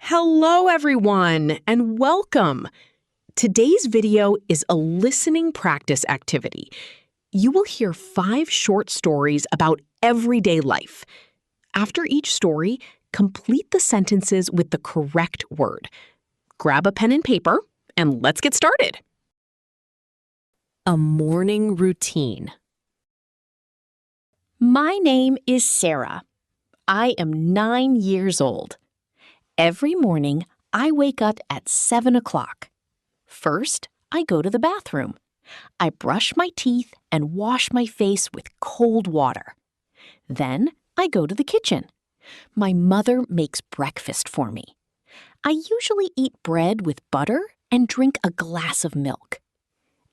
Hello, everyone, and welcome. Today's video is a listening practice activity. You will hear 5 short stories about everyday life. After each story, complete the sentences with the correct word. Grab a pen and paper, and let's get started. A morning routine. My name is Sarah. I am 9 years old. Every morning, I wake up at 7 o'clock. First, I go to the bathroom. I brush my teeth and wash my face with cold water. Then, I go to the kitchen. My mother makes breakfast for me. I usually eat bread with butter and drink a glass of milk.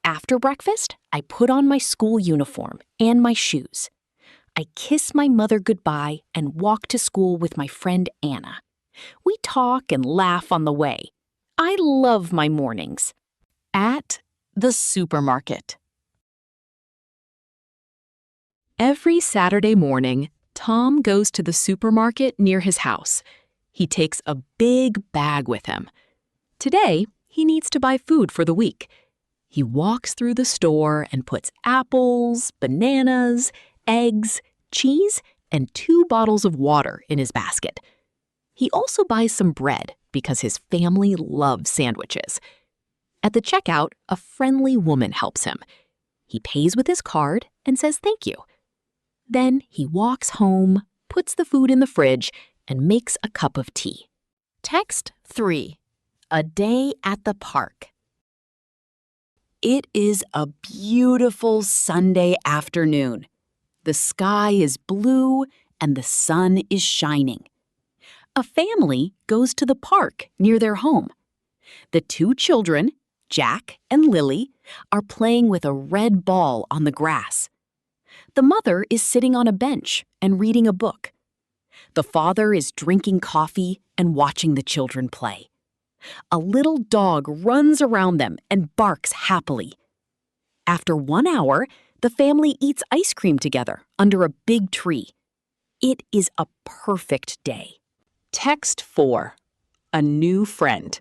After breakfast, I put on my school uniform and my shoes. I kiss my mother goodbye and walk to school with my friend Anna. We talk and laugh on the way. I love my mornings. At the supermarket. Every Saturday morning, Tom goes to the supermarket near his house. He takes a big bag with him. Today, he needs to buy food for the week. He walks through the store and puts apples, bananas, eggs, cheese, and 2 bottles of water in his basket. He also buys some bread because his family loves sandwiches. At the checkout, a friendly woman helps him. He pays with his card and says thank you. Then he walks home, puts the food in the fridge, and makes a cup of tea. Text 3. A day at the park. It is a beautiful Sunday afternoon. The sky is blue and the sun is shining. A family goes to the park near their home. The 2 children, Jack and Lily, are playing with a red ball on the grass. The mother is sitting on a bench and reading a book. The father is drinking coffee and watching the children play. A little dog runs around them and barks happily. After 1 hour, the family eats ice cream together under a big tree. It is a perfect day. Text 4. A new friend.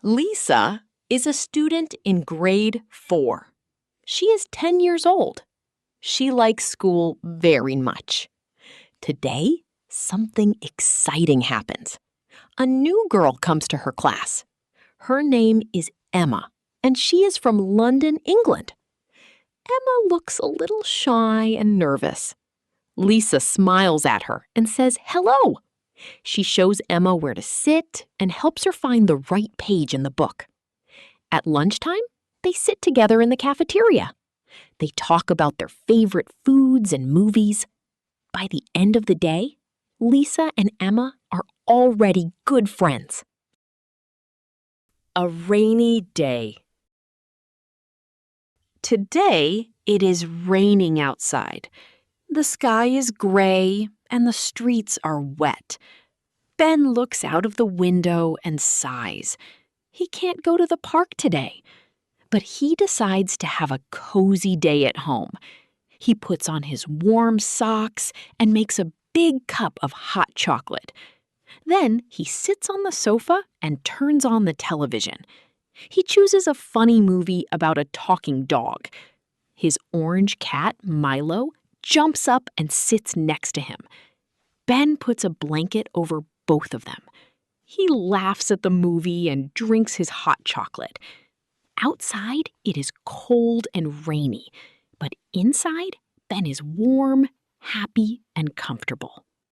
Lisa is a student in grade 4. She is 10 years old. She likes school very much. Today, something exciting happens. A new girl comes to her class. Her name is Emma, and she is from London, England. Emma looks a little shy and nervous. Lisa smiles at her and says hello. She shows Emma where to sit and helps her find the right page in the book. At lunchtime, they sit together in the cafeteria. They talk about their favorite foods and movies. By the end of the day, Lisa and Emma are already good friends. A rainy day. Today, it is raining outside. The sky is gray and the streets are wet. Ben looks out of the window and sighs. He can't go to the park today, but he decides to have a cozy day at home. He puts on his warm socks and makes a big cup of hot chocolate. Then he sits on the sofa and turns on the television. He chooses a funny movie about a talking dog. His orange cat, Milo, jumps up and sits next to him. Ben puts a blanket over both of them. He laughs at the movie and drinks his hot chocolate. Outside, it is cold and rainy, but inside, Ben is warm, happy, and comfortable.